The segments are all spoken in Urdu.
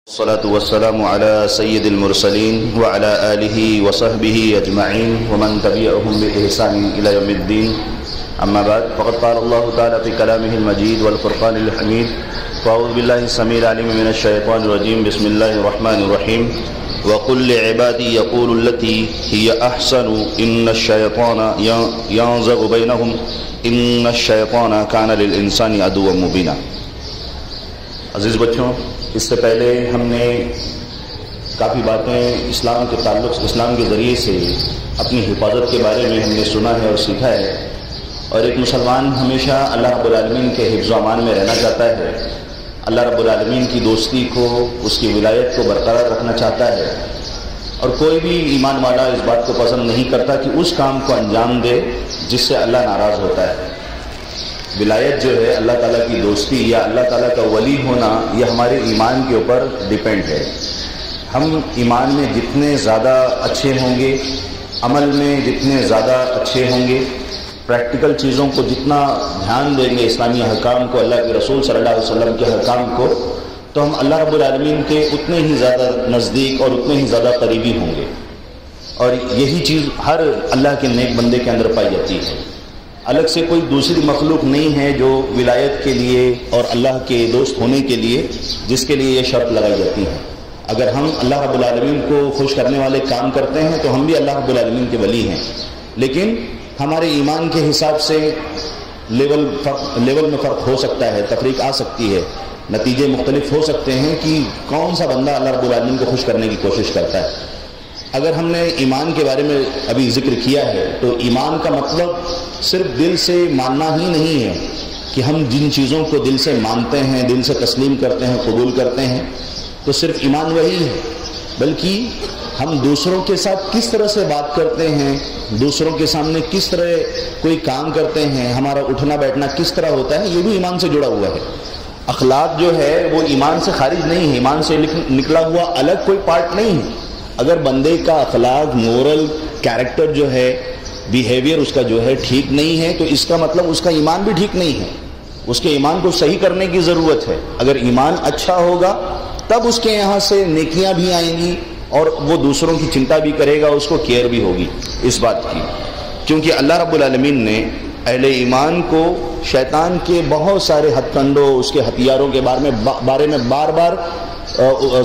الصلاة والسلام على سيد المرسلين وعلى آله وصحبه أجمعين ومن تبعهم بإحسان إلى يوم الدين. أما بعد، فقد قال الله تعالى في كلامه المجيد والفرقان الحميد: فأعوذ بالله السميع العليم من الشيطان الرجيم. بسم الله الرحمن الرحيم. وقل لعبادي يقولوا التي هي أحسن إن الشيطان ينزغ بينهم إن الشيطان كان للإنسان عدوا مبينا. عزیز بچوں، اس سے پہلے ہم نے کافی باتیں اسلام کے تعلق اسلام کے ذریعے سے اپنی حفاظت کے بارے میں ہم نے سنا ہے اور سیکھا ہے. اور ایک مسلمان ہمیشہ اللہ رب العالمین کے حفظ و امان میں رہنا چاہتا ہے، اللہ رب العالمین کی دوستی کو، اس کی ولایت کو برقرار رکھنا چاہتا ہے. اور کوئی بھی ایمان والا اس بات کو پسند نہیں کرتا کہ اس کام کو انجام دے جس سے اللہ ناراض ہوتا ہے. ولایت جو ہے، اللہ تعالیٰ کی دوستی یا اللہ تعالیٰ کا ولی ہونا، یہ ہمارے ایمان کے اوپر ڈیپینڈ ہے. ہم ایمان میں جتنے زیادہ اچھے ہوں گے، عمل میں جتنے زیادہ اچھے ہوں گے، پریکٹیکل چیزوں کو جتنا دھیان دیں گے، اسلامی احکام کو، اللہ کے رسول صلی اللہ علیہ وسلم کے احکام کو، تو ہم اللہ رب العالمین کے اتنے ہی زیادہ نزدیک اور اتنے ہی زیادہ قریبی ہوں گے. اور یہی چیز ہر اللہ کے نیک بندے کے اندر پائی جاتی ہے. الگ سے کوئی دوسری مخلوق نہیں ہے جو ولایت کے لیے اور اللہ کے دوست ہونے کے لیے جس کے لیے یہ شرط لگائی جاتی ہے. اگر ہم اللہ رب العالمین کو خوش کرنے والے کام کرتے ہیں تو ہم بھی اللہ رب العالمین کے ولی ہیں. لیکن ہمارے ایمان کے حساب سے لیول میں فرق ہو سکتا ہے، تفریق آ سکتی ہے، نتیجے مختلف ہو سکتے ہیں کہ کون سا بندہ اللہ رب العالمین کو خوش کرنے کی کوشش کرتا ہے. اگر ہم نے ایمان کے بارے میں ابھی ذکر کیا ہے تو ایمان کا مطلب صرف دل سے ماننا ہی نہیں ہے کہ ہم جن چیزوں کو دل سے مانتے ہیں، دل سے تسلیم کرتے ہیں، قبول کرتے ہیں، تو صرف ایمان وہی ہے، بلکہ ہم دوسروں کے ساتھ کس طرح سے بات کرتے ہیں، دوسروں کے سامنے کس طرح کوئی کام کرتے ہیں، ہمارا اٹھنا بیٹھنا کس طرح ہوتا ہے، یہ بھی ایمان سے جڑا ہوا ہے. اخلاق جو ہے وہ ایمان سے خارج نہیں ہے، ایمان سے نکلا ہوا الگ کوئی پارٹ نہیں ہے. اگر بندے کا اخلاق، مورل کیریکٹر جو ہے، بیہیویئر اس کا جو ہے ٹھیک نہیں ہے تو اس کا مطلب اس کا ایمان بھی ٹھیک نہیں ہے. اس کے ایمان کو صحیح کرنے کی ضرورت ہے. اگر ایمان اچھا ہوگا تب اس کے یہاں سے نیکیاں بھی آئیں گی اور وہ دوسروں کی چنتا بھی کرے گا، اس کو کیئر بھی ہوگی اس بات کی. کیونکہ اللہ رب العالمین نے اہل ایمان کو شیطان کے بہت سارے ہتھ کنڈوں، اس کے ہتھیاروں کے بارے میں بار بار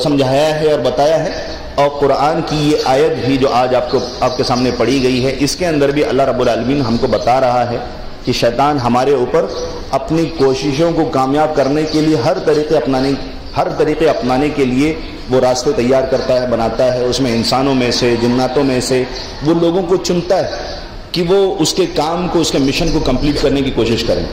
سمجھایا ہے اور بتایا ہے. اور قرآن کی یہ آیت بھی جو آج آپ کے سامنے پڑھی گئی ہے، اس کے اندر بھی اللہ رب العالمین ہم کو بتا رہا ہے کہ شیطان ہمارے اوپر اپنی کوششوں کو کامیاب کرنے کے لیے ہر طریقے اپنانے کے لیے وہ راستے تیار کرتا ہے، بناتا ہے. اس میں انسانوں میں سے، جناتوں میں سے وہ لوگوں کو چنتا ہے کہ وہ اس کے کام کو، اس کے مشن کو کمپلیٹ کرنے کی کوشش کریں.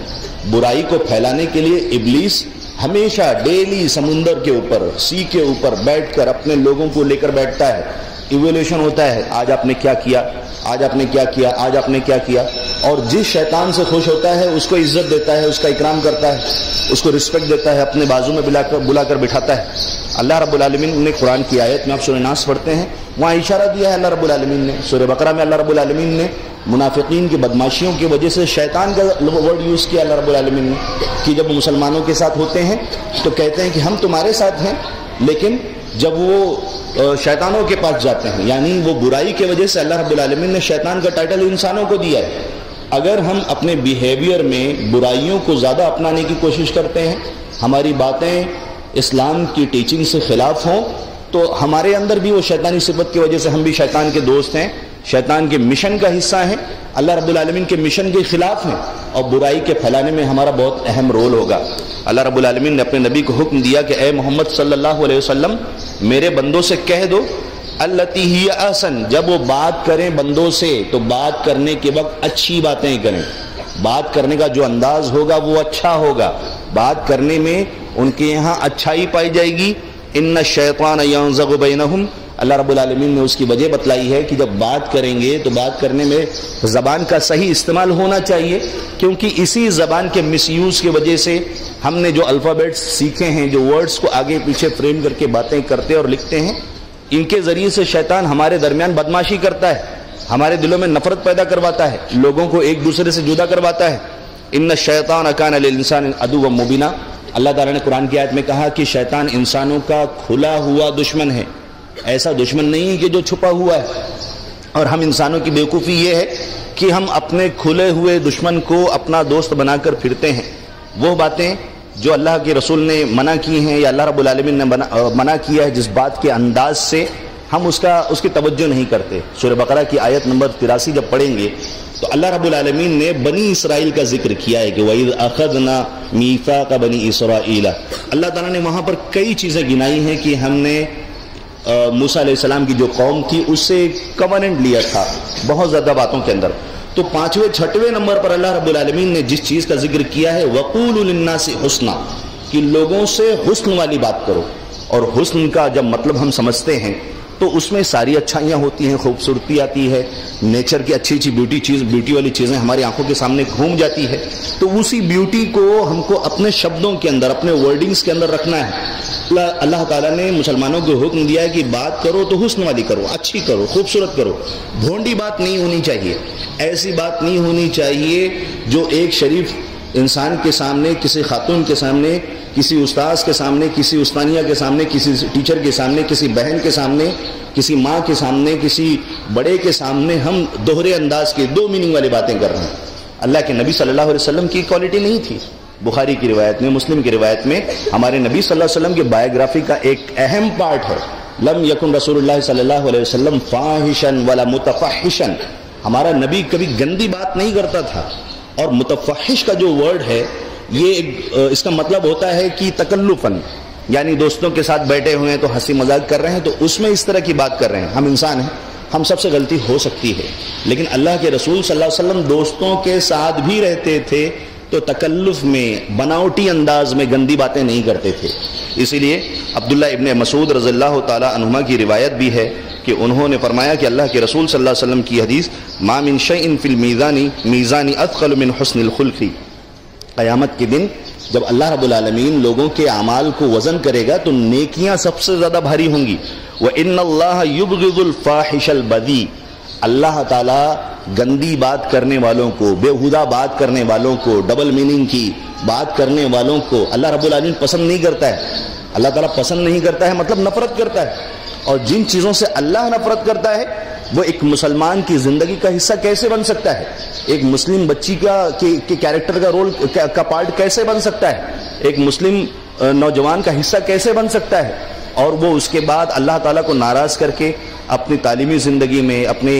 برائی کو پھیلانے کے لیے ابلیس ہمیشہ ڈیلی سمندر کے اوپر، سی کے اوپر بیٹھ کر اپنے لوگوں کو لے کر بیٹھتا ہے. ایویلیوشن ہوتا ہے، آج آپ نے کیا کیا، آج آپ نے کیا کیا، آج آپ نے کیا کیا. اور جس شیطان سے خوش ہوتا ہے اس کو عزت دیتا ہے، اس کا اکرام کرتا ہے، اس کو رسپیکٹ دیتا ہے، اپنے بازو میں بلا کر بٹھاتا ہے. اللہ رب العالمین نے قرآن کی آیت میں آپ سورہ ناس پڑھتے ہیں، وہاں اشارہ دیا ہے اللہ رب العالمین نے. سورہ بقرہ میں اللہ رب العالمین نے منافقین کی بدماشیوں کی وجہ سے شیطان کا ورڈ یوز کیا اللہ رب العالمین نے کہ جب مسلمانوں کے ساتھ ہوتے ہیں تو کہتے ہیں کہ ہم تمہارے ساتھ ہیں، لیکن جب وہ شیطانوں کے پاس جاتے ہیں، یعنی وہ برائی کی وجہ سے اللہ رب العالمین نے شیطان کا ٹائٹل انسانوں کو دیا ہے. اگر ہم اپنے بیہیویئر میں برائیوں کو زیادہ اپنانے کی کوشش کرتے ہیں، ہماری باتیں اسلام کی ٹیچنگ سے خلاف ہوں، تو ہمارے اندر بھی وہ شیطانی صفت کی وجہ سے ہم بھی شیطان کے دوست ہیں، شیطان کے مشن کا حصہ ہیں، اللہ رب العالمین کے مشن کے خلاف ہیں، اور برائی کے پھیلانے میں ہمارا بہت اہم رول ہوگا. اللہ رب العالمین نے اپنے نبی کو حکم دیا کہ اے محمد صلی اللہ علیہ وسلم، میرے بندوں سے کہہ دو التی ہی احسن، جب وہ بات کریں بندوں سے تو بات کرنے کے وقت اچھی باتیں کریں. بات کرنے کا جو انداز ہوگا وہ اچھا ہوگا، بات کرنے میں ان کے یہاں اچھائی پائی جائے گی. ان الشیطان ینزغ بینہم، اللہ رب العالمین نے اس کی وجہ بتلائی ہے کہ جب بات کریں گے تو بات کرنے میں زبان کا صحیح استعمال ہونا چاہیے، کیونکہ اسی زبان کے مس یوز کی وجہ سے ہم نے جو الفابیٹس سیکھے ہیں، جو ورڈز کو آگے پیچھے فریم کر کے باتیں کرتے اور لکھتے ہیں، ان کے ذریعے سے شیطان ہمارے درمیان بدماشی کرتا ہے، ہمارے دلوں میں نفرت پیدا کرواتا ہے، لوگوں کو ایک دوسرے سے جدا کرواتا ہے. ان الشیطان کان للانسان عدوا مبینا، اللہ تعالیٰ نے قرآن کی آیت میں کہا کہ شیطان انسانوں کا کھلا ہوا دشمن ہے، ایسا دشمن نہیں کہ جو چھپا ہوا ہے. اور ہم انسانوں کی بیوقوفی یہ ہے کہ ہم اپنے کھلے ہوئے دشمن کو اپنا دوست بنا کر پھرتے ہیں. وہ باتیں جو اللہ کے رسول نے منع کی ہیں یا اللہ رب العالمین نے منع کیا ہے، جس بات کے انداز سے ہم اس کی توجہ نہیں کرتے. سورہ بقرہ کی آیت نمبر 83 جب پڑھیں گے تو اللہ رب العالمین نے بنی اسرائیل کا ذکر کیا ہے کہ وَإِذْ أَخَذْنَا مِيثَاقَ بَنِي إِسْرَائِيلَ. اللہ تعالیٰ نے وہاں پر کئی چیزیں گنائی ہیں کہ ہم نے موسیٰ علیہ السلام کی جو قوم تھی اس سے کوننٹ لیا تھا بہت زیادہ باتوں کے اندر. تو 5ویں 6ویں نمبر پر اللہ رب العالمین نے جس چیز کا ذکر کیا ہے وَقُولُوا لِلنَّاسِ حُسْنًا، کہ لوگوں سے حسن والی بات کرو. اور حسن کا جب مطلب ہم سمجھتے ہیں تو اس میں ساری اچھائیاں ہوتی ہیں، خوبصورتی آتی ہے، نیچر کی اچھی اچھی بیوٹی والی چیزیں ہماری آنکھوں کے سامنے گھوم جاتی ہے. تو اسی بیوٹی کو ہم کو اپنے شبدوں کے اندر، اپنے ورڈنگز کے اندر رکھنا ہے. اللہ تعالیٰ نے مسلمانوں کو حکم دیا ہے کہ بات کرو تو حسن والی کرو، اچھی کرو، خوبصورت کرو. بھونڈی بات نہیں ہونی چاہیے، ایسی بات نہیں ہونی چاہیے جو ایک شریف انسان کے سامنے، کسی خاتون کے سامنے، کسی استاذ کے سامنے، کسی استانیہ کے سامنے، کسی ٹیچر کے سامنے، کسی بہن کے سامنے، کسی ماں کے سامنے، کسی بڑے کے سامنے ہم دوہرے انداز کے دو میننگ والی باتیں کر رہے ہیں. اللہ کے نبی صلی اللہ علیہ وسلم کی کوالٹی نہیں تھی. بخاری کی روایت میں، مسلم کی روایت میں ہمارے نبی صلی اللہ علیہ وسلم کی بایوگرافی کا ایک اہم پارٹ ہے لم یکن رسول اللہ صلی اللہ علیہ وسلم فاحشا ولا متفحشا. ہمارا نبی کبھی گندی بات نہیں کرتا تھا. اور متفحش کا جو ورڈ ہے یہ اس کا مطلب ہوتا ہے کہ تکلفاً، یعنی دوستوں کے ساتھ بیٹھے ہوئے ہیں تو ہنسی مذاق کر رہے ہیں تو اس میں اس طرح کی بات کر رہے ہیں. ہم انسان ہیں، ہم سب سے غلطی ہو سکتی ہے، لیکن اللہ کے رسول صلی اللہ علیہ وسلم دوستوں کے ساتھ بھی رہتے تھے تو تکلف میں، بناوٹی انداز میں گندی باتیں نہیں کرتے تھے. اسی لیے عبداللہ ابن مسعود رضی اللہ تعالی عنہما کی روایت بھی ہے کہ انہوں نے فرمایا کہ اللہ کے رسول صلی اللہ علیہ وسلم کی حدیث ما من شیء فی المیزان اثقل من حسن الخلق. قیامت کے دن جب اللہ رب العالمین لوگوں کے اعمال کو وزن کرے گا تو نیکیاں سب سے زیادہ بھاری ہوں گی. وَإِنَّ اللَّهَ يُبْغِضُ الْفَاحِشَ الْبَذِيءَ. اللہ تعالیٰ گندی بات کرنے والوں کو، بےہودہ بات کرنے والوں کو، ڈبل میننگ کی بات کرنے والوں کو اللہ رب العالمین پسند نہیں کرتا ہے. اللہ تعالیٰ پسند نہیں کرتا ہے مطلب نفرت کرتا ہے. اور جن چیزوں سے اللہ نفرت کرتا ہے وہ ایک مسلمان کی زندگی کا حصہ کیسے بن سکتا ہے؟ ایک مسلم بچی کا کیریکٹر کا رول کا پارٹ کیسے بن سکتا ہے؟ ایک مسلم نوجوان کا حصہ کیسے بن سکتا ہے؟ اور وہ اس کے بعد اللہ تعالیٰ کو ناراض کر کے اپنی تعلیمی زندگی میں، اپنے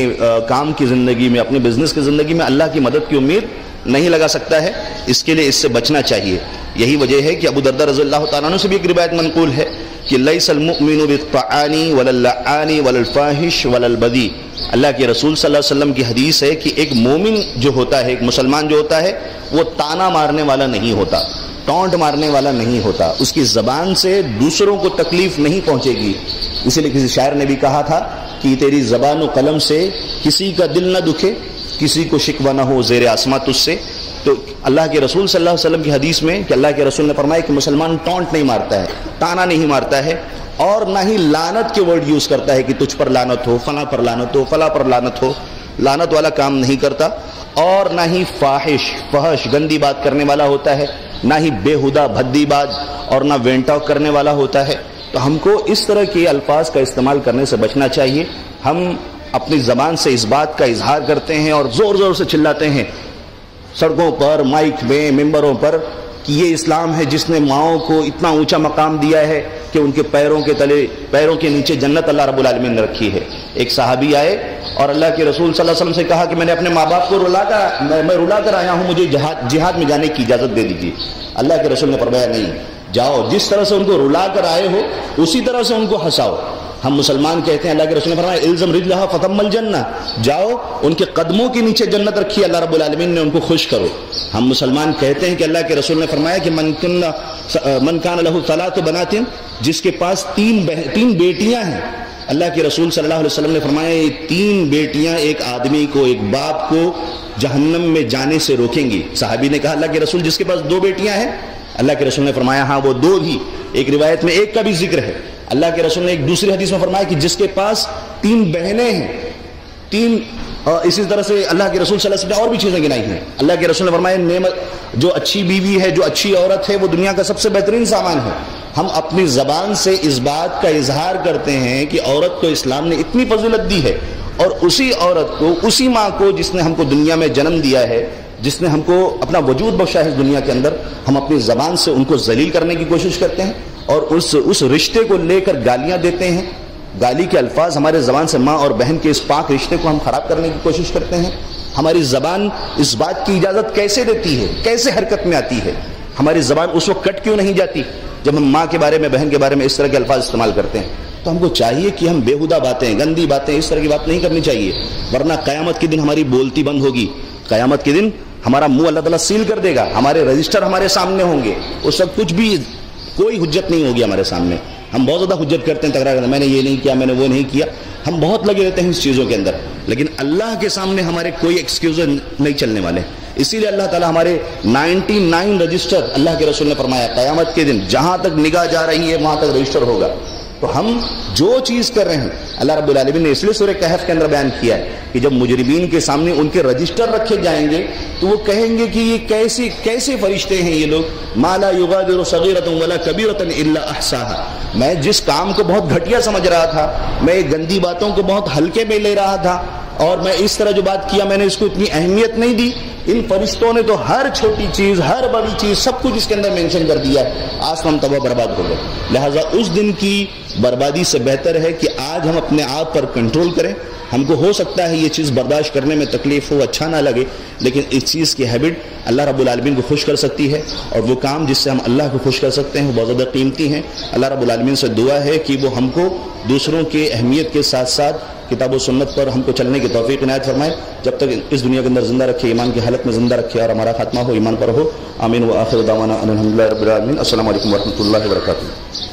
کام کی زندگی میں، اپنے بزنس کی زندگی میں اللہ کی مدد کی امید نہیں لگا سکتا ہے. اس کے لیے اس سے بچنا چاہیے. یہی وجہ ہے کہ ابو درداء رضی اللہ تعالیٰ عنہ سے بھی ایک روایت منقول ہے کہ لیس المؤمن بالطعان ولا اللعان ولا الفاحش ولا البذیء. اللہ کے رسول صلی اللہ علیہ وسلم کی حدیث ہے کہ ایک مومن جو ہوتا ہے، ایک مسلمان جو ہوتا ہے، وہ تانا مارنے والا نہیں ہوتا، ٹونٹ مارنے والا نہیں ہوتا. اس کی زبان سے دوسروں کو تکلیف نہیں پہنچے گی. اسی لیے کسی شاعر نے بھی کہا تھا کہ تیری زبان و قلم سے کسی کا دل نہ دکھے، کسی کو شکوہ نہ ہو زیر آسماں تجھ سے. تو اللہ کے رسول صلی اللہ علیہ وسلم کی حدیث میں کہ اللہ کے رسول نے فرمایا کہ مسلمان ٹونٹ نہیں مارتا ہے، تانا نہیں مارتا ہے، اور نہ ہی لعنت کے ورڈ یوز کرتا ہے کہ تجھ پر لعنت ہو، فلاں پر لعنت ہو، فلاں پر لعنت ہو. لعنت والا کام نہیں کرتا. اور نہ ہی فحش گندی بات کرنے والا ہوتا ہے، نہ ہی بےہودہ بھدی بات اور نہ وینٹ ٹاک کرنے والا ہوتا ہے. تو ہم کو اس طرح کے الفاظ کا استعمال کرنے سے بچنا چاہیے. ہم اپنی زبان سے اس بات کا اظہار کرتے ہیں اور زور زور سے چلاتے ہیں سڑکوں پر، مائک میں، ممبروں پر کہ یہ اسلام ہے جس نے ماؤں کو اتنا اونچا مقام دیا ہے کہ ان کے پیروں کے تلے، پیروں کے نیچے جنت اللہ رب العالمین نے رکھی ہے. ایک صحابی آئے اور اللہ کے رسول صلی اللہ علیہ وسلم سے کہا کہ میں نے اپنے ماں باپ کو رلا کر آیا ہوں، مجھے جہاد میں جانے کی اجازت دے دیجیے. اللہ کے رسول نے فرمایا نہیں، جاؤ، جس طرح سے ان کو رلا کر آئے ہو اسی طرح سے ان کو ہنساؤ. ہم مسلمان کہتے ہیں، اللہ کے رسول نے فرمایا الزم رجلھا فتم الجنہ، جاؤ ان کے قدموں کے نیچے جنت رکھی، اللہ رب العالمین نے ان کو خوش کرو. ہم مسلمان کہتے ہیں کہ اللہ کے رسول نے فرمایا کہ من کان لہ ثلاث بنات، جس کے پاس تین بیٹیاں ہیں. اللہ کے رسول صلی اللہ علیہ وسلم نے فرمایا یہ 3 بیٹیاں ایک آدمی کو، ایک باپ کو جہنم میں جانے سے روکیں گی. صحابی نے کہا اللہ کے رسول جس کے پاس 2 بیٹیاں ہیں؟ اللہ کے رسول نے فرمایا ہاں وہ 2 ہی. ایک روایت میں 1 کا بھی ذکر ہے. اللہ کے رسول نے ایک دوسری حدیث میں فرمایا کہ جس کے پاس 3 بہنیں ہیں، 3 اور اسی طرح سے اللہ کے رسول صلی اللہ علیہ وسلم نے اور بھی چیزیں گنائی ہیں. اللہ کے رسول نے فرمایا نعمت جو اچھی بیوی ہے، جو اچھی عورت ہے، وہ دنیا کا سب سے بہترین سامان ہے. ہم اپنی زبان سے اس بات کا اظہار کرتے ہیں کہ عورت کو اسلام نے اتنی فضیلت دی ہے، اور اسی عورت کو، اسی ماں کو جس نے ہم کو دنیا میں جنم دیا ہے، جس نے ہم کو اپنا وجود بخشا ہے اس دنیا کے اندر، ہم اپنی زبان سے ان کو ذلیل کرنے کی کوشش کرتے ہیں اور اس رشتے کو لے کر گالیاں دیتے ہیں. گالی کے الفاظ ہمارے زبان سے ماں اور بہن کے اس پاک رشتے کو ہم خراب کرنے کی کوشش کرتے ہیں. ہماری زبان اس بات کی اجازت کیسے دیتی ہے، کیسے حرکت میں آتی ہے؟ ہماری زبان اس وقت کٹ کیوں نہیں جاتی جب ہم ماں کے بارے میں، بہن کے بارے میں اس طرح کے الفاظ استعمال کرتے ہیں؟ تو ہم کو چاہیے کہ ہم بےہودہ باتیں، گندی باتیں، اس طرح کی بات نہیں کرنی چاہیے، ورنہ قیامت کے دن ہماری بولتی بند ہوگی. قیامت کے دن ہمارا منہ اللہ تعالیٰ سیل کر دے گا، ہمارے رجسٹر ہمارے سامنے ہوں گے، اس وقت کچھ بھی، کوئی حجت نہیں ہوگی ہمارے سامنے. ہم بہت زیادہ حجت کرتے ہیں، تکرار کرتے ہیں، میں نے یہ نہیں کیا، میں نے وہ نہیں کیا، ہم بہت لگے رہتے ہیں اس چیزوں کے اندر، لیکن اللہ کے سامنے ہمارے کوئی ایکسکیوز نہیں چلنے والے. اسی لیے اللہ تعالیٰ ہمارے 99 رجسٹر، اللہ کے رسول نے فرمایا قیامت کے دن جہاں تک نگاہ جا رہی ہے وہاں تک رجسٹر ہوگا. تو ہم جو چیز کر رہے ہیں، اللہ رب العالمین نے اس لیے سورہ کہف کے اندر بیان کیا ہے کہ جب مجرمین کے سامنے ان کے رجسٹر رکھے جائیں گے تو وہ کہیں گے کہ یہ کیسے فرشتے ہیں یہ لوگ، ما لا یغادر صغیرۃ ولا کبیرۃ الا احصاها. میں جس کام کو بہت گھٹیا سمجھ رہا تھا، میں گندی باتوں کو بہت ہلکے میں لے رہا تھا، اور میں اس طرح جو بات کیا میں نے اس کو اتنی اہمیت نہیں دی، ان فرشتوں نے تو ہر چھوٹی چیز، ہر بڑی چیز، سب کچھ اس کے اندر مینشن کر دیا ہے. آج تو ہم تباہ برباد ہو گئے. لہٰذا اس دن کی بربادی سے بہتر ہے کہ آج ہم اپنے آپ پر کنٹرول کریں. ہم کو ہو سکتا ہے یہ چیز برداشت کرنے میں تکلیف ہو، اچھا نہ لگے، لیکن اس چیز کی ہیبٹ اللہ رب العالمین کو خوش کر سکتی ہے، اور وہ کام جس سے ہم اللہ کو خوش کر سکتے ہیں وہ بہت زیادہ قیمتی ہیں. اللہ رب العالمین سے دعا ہے کہ وہ ہم کو دوسروں کے اہمیت کے ساتھ ساتھ کتاب و سنت پر ہم کو چلنے کی توفیق عنایت فرمائے. جب تک اس دنیا کے اندر زندہ رکھے، ایمان کی حالت میں زندہ رکھے، اور ہمارا خاتمہ ہو ایمان پر ہو. آمین. وآخر دعوانا ان الحمد للہ رب العالمین. السلام علیکم ورحمۃ اللہ وبرکاتہ.